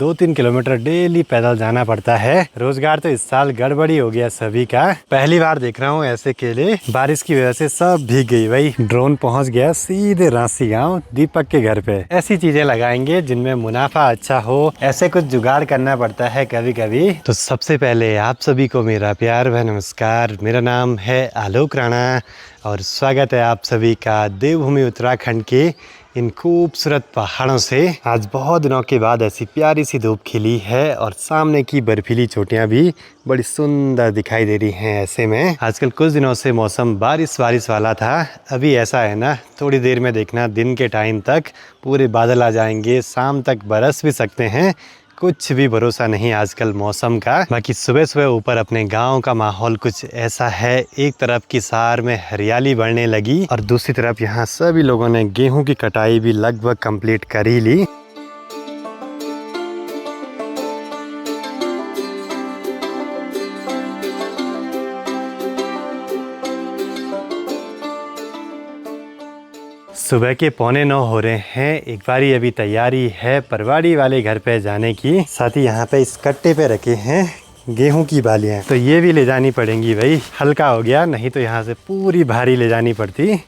2-3 kilometre daily पैदल जाना पड़ता है। रोजगार तो इस साल गड़बड़ी हो गया सभी का। पहली बार देख रहा हूँ ऐसे केले, बारिश की वजह से सब भीग गई भाई। ड्रोन पहुँच गया सीधे रांसी गाँव दीपक के घर पे। ऐसी चीजें लगाएंगे जिनमें मुनाफा अच्छा हो, ऐसे कुछ जुगाड़ करना पड़ता है कभी कभी। तो सबसे पहले आप सभी को मेरा प्यार व नमस्कार। मेरा नाम है आलोक राणा और स्वागत है आप सभी का देवभूमि उत्तराखंड के इन खूबसूरत पहाड़ों से। आज बहुत दिनों के बाद ऐसी प्यारी सी धूप खिली है और सामने की बर्फीली चोटियां भी बड़ी सुंदर दिखाई दे रही हैं। ऐसे में आजकल कुछ दिनों से मौसम बारिश वाला था। अभी ऐसा है ना, थोड़ी देर में देखना दिन के टाइम तक पूरे बादल आ जाएंगे, शाम तक बरस भी सकते हैं। कुछ भी भरोसा नहीं आजकल मौसम का। बाकी सुबह सुबह ऊपर अपने गांव का माहौल कुछ ऐसा है। एक तरफ की सार में हरियाली बढ़ने लगी और दूसरी तरफ यहाँ सभी लोगों ने गेहूं की कटाई भी लगभग कंप्लीट कर ही ली। सुबह के 8:45 हो रहे हैं। एक बारी अभी तैयारी है परवाड़ी वाले घर पे जाने की। साथ ही यहाँ पे इस कट्टे पे रखे हैं गेहूं की बालियाँ, तो ये भी ले जानी पड़ेंगी भाई। हल्का हो गया, नहीं तो यहाँ से पूरी भारी ले जानी पड़ती।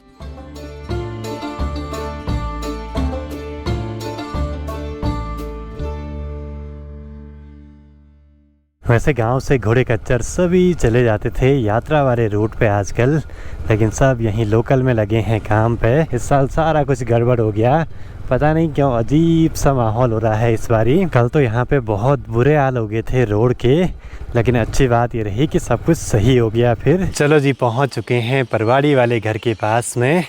वैसे गांव से घोड़े खच्चर सभी चले जाते थे यात्रा वाले रूट पे आजकल, लेकिन सब यहीं लोकल में लगे हैं काम पे। इस साल सारा कुछ गड़बड़ हो गया, पता नहीं क्यों अजीब सा माहौल हो रहा है इस बारी। कल तो यहाँ पे बहुत बुरे हाल हो गए थे रोड के, लेकिन अच्छी बात ये रही कि सब कुछ सही हो गया। फिर चलो जी, पहुँच चुके हैं परवाड़ी वाले घर के पास में।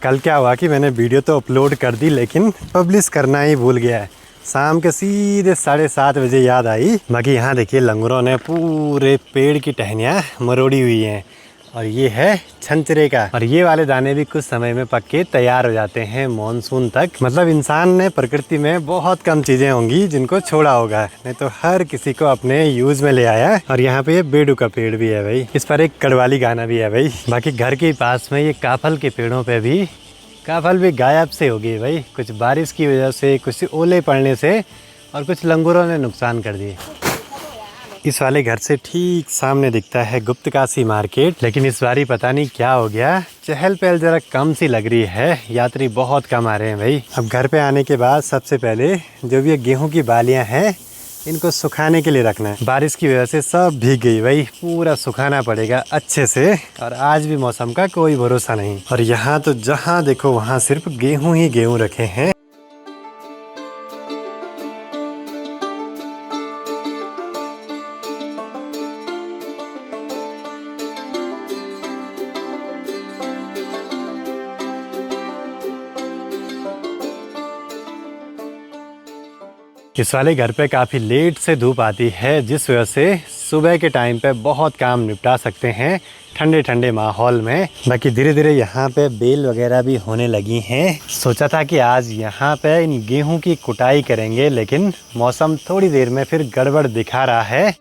कल क्या हुआ कि मैंने वीडियो तो अपलोड कर दी, लेकिन पब्लिश करना ही भूल गया है। शाम के सीधे 7:30 बजे याद आई। बाकी यहाँ देखिए लंगूरों ने पूरे पेड़ की टहनियाँ मरोड़ी हुई हैं और ये है छंचरे का। और ये वाले दाने भी कुछ समय में पक के तैयार हो जाते हैं मॉनसून तक। मतलब इंसान ने प्रकृति में बहुत कम चीजें होंगी जिनको छोड़ा होगा, नहीं तो हर किसी को अपने यूज में ले आया। और यहाँ पे ये बेडू का पेड़ भी है भाई, इस पर एक कड़वाली गाना भी है भाई। बाकी घर के पास में ये काफल के पेड़ों पे भी काफल भी गायब से हो गई भाई, कुछ बारिश की वजह से, कुछ ओले पड़ने से और कुछ लंगूरों ने नुकसान कर दिए। इस वाले घर से ठीक सामने दिखता है गुप्तकाशी मार्केट, लेकिन इस बारी पता नहीं क्या हो गया, चहल पहल जरा कम सी लग रही है। यात्री बहुत कम आ रहे हैं भाई। अब घर पे आने के बाद सबसे पहले जो भी ये गेहूं की बालियां हैं इनको सुखाने के लिए रखना है। बारिश की वजह से सब भीग गई भाई, पूरा सुखाना पड़ेगा अच्छे से। और आज भी मौसम का कोई भरोसा नहीं। और यहाँ तो जहाँ देखो वहाँ सिर्फ गेहूं ही गेहूं रखे हैं। इस वाले घर पे काफ़ी लेट से धूप आती है, जिस वजह से सुबह के टाइम पे बहुत काम निपटा सकते हैं ठंडे ठंडे माहौल में। बाकी धीरे धीरे यहाँ पे बेल वगैरह भी होने लगी हैं। सोचा था कि आज यहाँ पे इन गेहूं की कुटाई करेंगे, लेकिन मौसम थोड़ी देर में फिर गड़बड़ दिखा रहा है।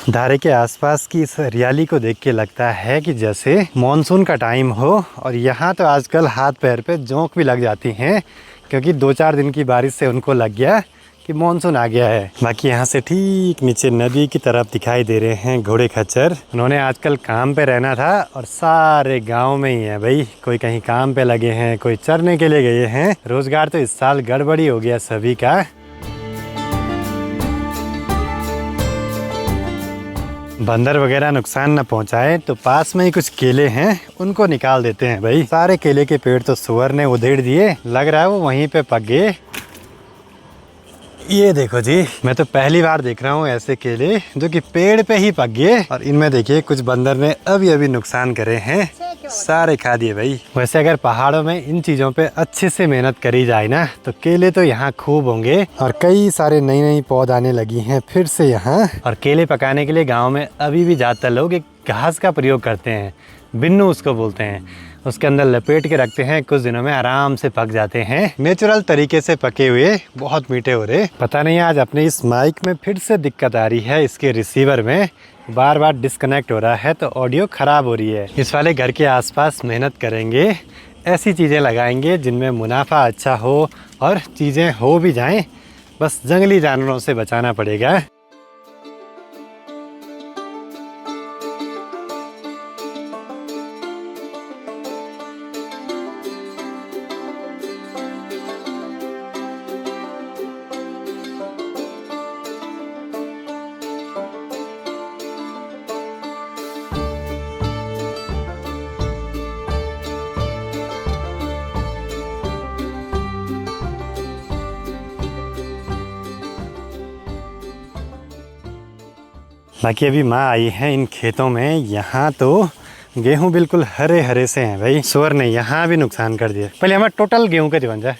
धारे के आसपास की इस हरियाली को देख के लगता है कि जैसे मॉनसून का टाइम हो। और यहाँ तो आजकल हाथ पैर पे जोंक भी लग जाती हैं, क्योंकि 2-4 दिन की बारिश से उनको लग गया कि मॉनसून आ गया है। बाकी यहाँ से ठीक नीचे नदी की तरफ दिखाई दे रहे हैं घोड़े खच्चर। उन्होंने आजकल काम पे रहना था और सारे गाँव में ही है भाई। कोई कहीं काम पे लगे हैं, कोई चरने के लिए गए हैं। रोजगार तो इस साल गड़बड़ी हो गया सभी का। बंदर वगैरह नुकसान न पहुंचाए तो पास में ही कुछ केले हैं, उनको निकाल देते हैं भाई। सारे केले के पेड़ तो सुअर ने उधेड़ दिए, लग रहा है वो वहीं पे पक गए। ये देखो जी, मैं तो पहली बार देख रहा हूँ ऐसे केले जो कि पेड़ पे ही पक गए। और इनमें देखिए कुछ बंदर ने अभी अभी नुकसान करे हैं, सारे खा दिए भाई। वैसे अगर पहाड़ों में इन चीजों पे अच्छे से मेहनत करी जाए ना, तो केले तो यहाँ खूब होंगे। और कई सारे नई नई पौध आने लगी हैं फिर से यहाँ। और केले पकाने के लिए गाँव में अभी भी ज्यादातर लोग एक घास का प्रयोग करते हैं, बिन्नू उसको बोलते हैं। उसके अंदर लपेट के रखते हैं, कुछ दिनों में आराम से पक जाते हैं। नेचुरल तरीके से पके हुए बहुत मीठे हो रहे। पता नहीं आज अपने इस माइक में फिर से दिक्कत आ रही है इसके रिसीवर में, बार बार डिस्कनेक्ट हो रहा है तो ऑडियो ख़राब हो रही है। इस वाले घर के आसपास मेहनत करेंगे, ऐसी चीज़ें लगाएंगे जिनमें मुनाफा अच्छा हो और चीज़ें हो भी जाएं, बस जंगली जानवरों से बचाना पड़ेगा। बाकी अभी माँ आई हैं इन खेतों में। यहाँ तो गेहूँ बिल्कुल हरे हरे से हैं भाई। सुअर ने यहाँ भी नुकसान कर दिया। पहले हमारा टोटल गेहूँ का बन जाए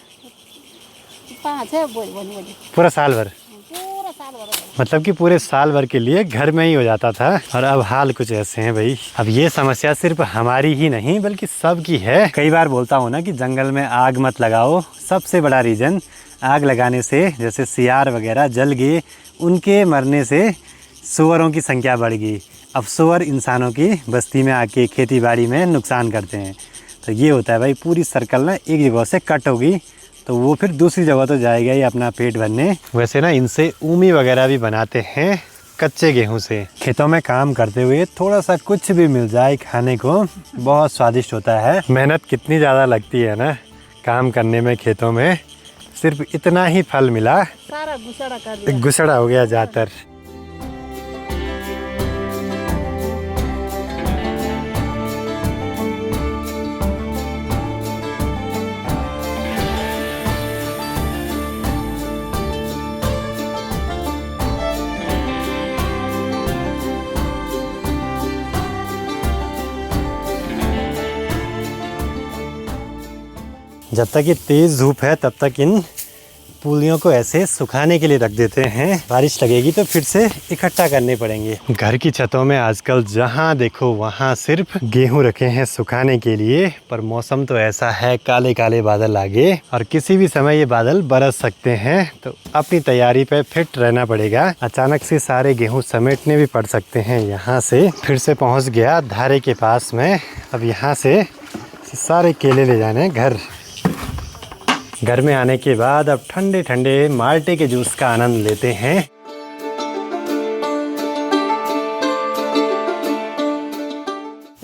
पूरा साल भर, मतलब कि पूरे साल भर के लिए घर में ही हो जाता था। और अब हाल कुछ ऐसे हैं भाई। अब ये समस्या सिर्फ हमारी ही नहीं बल्कि सबकी है। कई बार बोलता हूँ ना कि जंगल में आग मत लगाओ। सबसे बड़ा रीज़न आग लगाने से जैसे सियार वगैरह जल गए, उनके मरने से सूअरों की संख्या बढ़ गई। अब सूअर इंसानों की बस्ती में आके खेती बाड़ी में नुकसान करते हैं। तो ये होता है भाई, पूरी सर्कल ना एक जगह से कट होगी तो वो फिर दूसरी जगह तो जाएगा ही अपना पेट भरने। वैसे ना इनसे ऊमी वगैरह भी बनाते हैं कच्चे गेहूं से। खेतों में काम करते हुए थोड़ा सा कुछ भी मिल जाए खाने को, बहुत स्वादिष्ट होता है। मेहनत कितनी ज़्यादा लगती है ना काम करने में खेतों में, सिर्फ इतना ही फल मिला, सारा गुसड़ा कर दिया। गुसड़ा हो गया ज़्यादातर। जब तक ये तेज़ धूप है तब तक इन पूलियों को ऐसे सुखाने के लिए रख देते हैं। बारिश लगेगी तो फिर से इकट्ठा करने पड़ेंगे। घर की छतों में आजकल जहाँ देखो वहाँ सिर्फ गेहूं रखे हैं सुखाने के लिए। पर मौसम तो ऐसा है, काले काले बादल आ गए और किसी भी समय ये बादल बरस सकते हैं, तो अपनी तैयारी पे फिट रहना पड़ेगा। अचानक से सारे गेहूँ समेटने भी पड़ सकते हैं। यहाँ से फिर से पहुँच गया धारे के पास में। अब यहाँ से सारे केले ले जाने घर। घर में आने के बाद अब ठंडे ठंडे माल्टे के जूस का आनंद लेते हैं।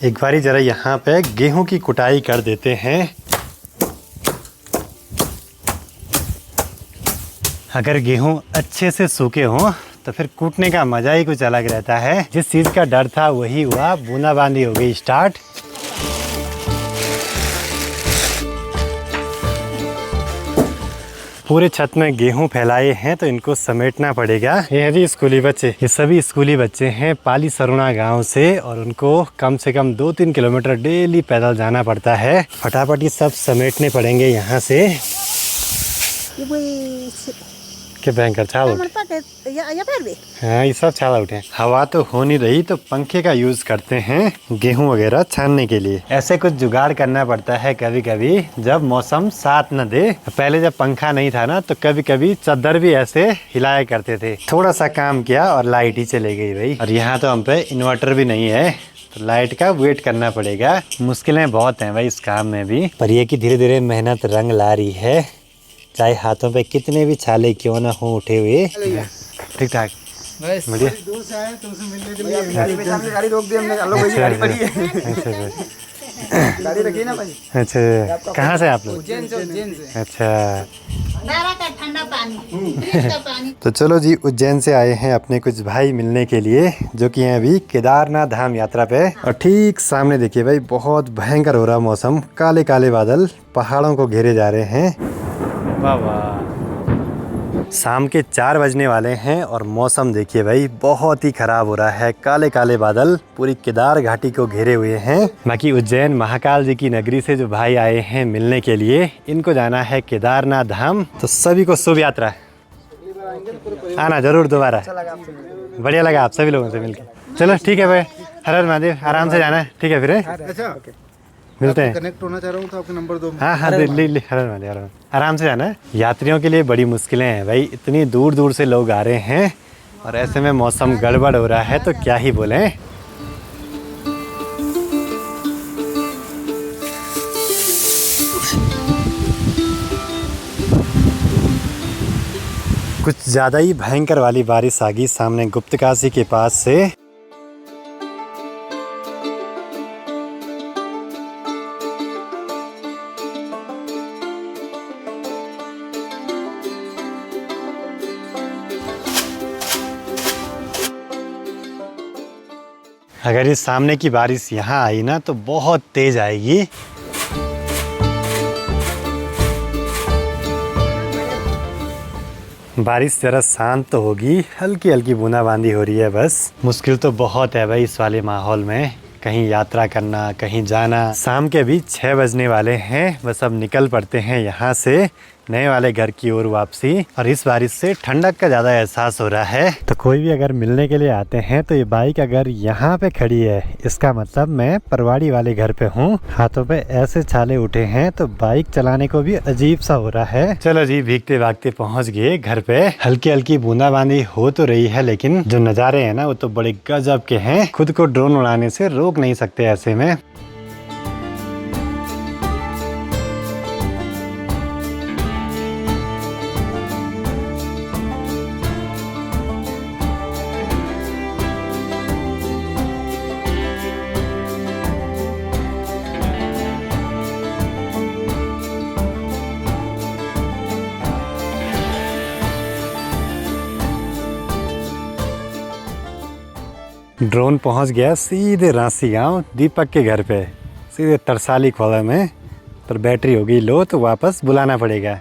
एक बारी जरा यहाँ पे गेहूं की कुटाई कर देते हैं। अगर गेहूं अच्छे से सूखे हों तो फिर कूटने का मजा ही कुछ अलग रहता है। जिस चीज़ का डर था वही हुआ, बूंदाबांदी हो गई स्टार्ट। पूरे छत में गेहूं फैलाए हैं तो इनको समेटना पड़ेगा। ये है जी स्कूली बच्चे, ये सभी स्कूली बच्चे हैं पाली सरुणा गांव से, और उनको कम से कम 2-3 किलोमीटर डेली पैदल जाना पड़ता है। फटाफट ये सब समेटने पड़ेंगे यहाँ से। के भयंकर छाल उठे। हाँ ये सब छाल उठे। हवा तो हो नहीं रही तो पंखे का यूज करते हैं गेहूं वगैरह छानने के लिए। ऐसे कुछ जुगाड़ करना पड़ता है कभी कभी जब मौसम साथ न दे। पहले जब पंखा नहीं था ना तो कभी कभी चादर भी ऐसे हिलाया करते थे। थोड़ा सा काम किया और लाइट ही चली गई भाई। और यहाँ तो हम पे इन्वर्टर भी नहीं है तो लाइट का वेट करना पड़ेगा। मुश्किलें बहुत हैं भाई इस काम में भी, पर ये कि धीरे धीरे मेहनत रंग ला रही है। चाहे हाथों पे कितने भी छाले क्यों ना हो उठे हुए। ठीक ठाक बढ़िया। अच्छा कहाँ से आप लोग? अच्छा ठंडा पानी। तो चलो जी, उज्जैन से आए हैं अपने कुछ भाई मिलने के लिए जो कि हैं अभी केदारनाथ धाम यात्रा पे। और ठीक सामने देखिए भाई, बहुत भयंकर हो रहा मौसम, काले काले बादल पहाड़ों को घेरे जा रहे हैं। वाह वाह। शाम के 4 बजने वाले हैं और मौसम देखिए भाई बहुत ही ख़राब हो रहा है। काले काले बादल पूरी केदार घाटी को घेरे हुए हैं। बाकी उज्जैन महाकाल जी की नगरी से जो भाई आए हैं मिलने के लिए, इनको जाना है केदारनाथ धाम। तो सभी को शुभ यात्रा, आना जरूर दोबारा। बढ़िया लगा आप सभी लोगों से मिलकर। चलो ठीक है भाई, हर हर महादेव। आराम से जाना है, ठीक है फिर मिलते हैं। कनेक्ट होना चाह रहा हूँ तो आपका नंबर दो। हाँ हाँ ले आराम से जाना है। यात्रियों के लिए बड़ी मुश्किलें हैं भाई, इतनी दूर दूर से लोग आ रहे हैं और ऐसे में मौसम गड़बड़ हो रहा है तो क्या ही बोलें। कुछ ज़्यादा ही भयंकर वाली बारिश आ गई सामने गुप्तकाशी के पास से। अगर इस सामने की बारिश यहाँ आई ना तो बहुत तेज आएगी। बारिश जरा शांत तो होगी, हल्की हल्की बूंदाबांदी हो रही है बस। मुश्किल तो बहुत है भाई इस वाले माहौल में, कहीं यात्रा करना, कहीं जाना। शाम के भी 6 बजने वाले हैं, बस अब निकल पड़ते हैं यहाँ से नए वाले घर की ओर वापसी। और इस बारिश से ठंडक का ज़्यादा एहसास हो रहा है। तो कोई भी अगर मिलने के लिए आते हैं तो ये बाइक अगर यहाँ पे खड़ी है, इसका मतलब मैं परवाड़ी वाले घर पे हूँ। हाथों पे ऐसे छाले उठे हैं तो बाइक चलाने को भी अजीब सा हो रहा है। चलो जी, भीगते भागते पहुँच गए घर पे। हल्की हल्की बूंदाबांदी हो तो रही है, लेकिन जो नज़ारे हैं ना वो तो बड़े गजब के हैं। खुद को ड्रोन उड़ाने से रोक नहीं सकते ऐसे में। ड्रोन पहुंच गया सीधे रांसी गांव दीपक के घर पे, सीधे तरसाली खोला में। पर बैटरी हो गई लो तो वापस बुलाना पड़ेगा।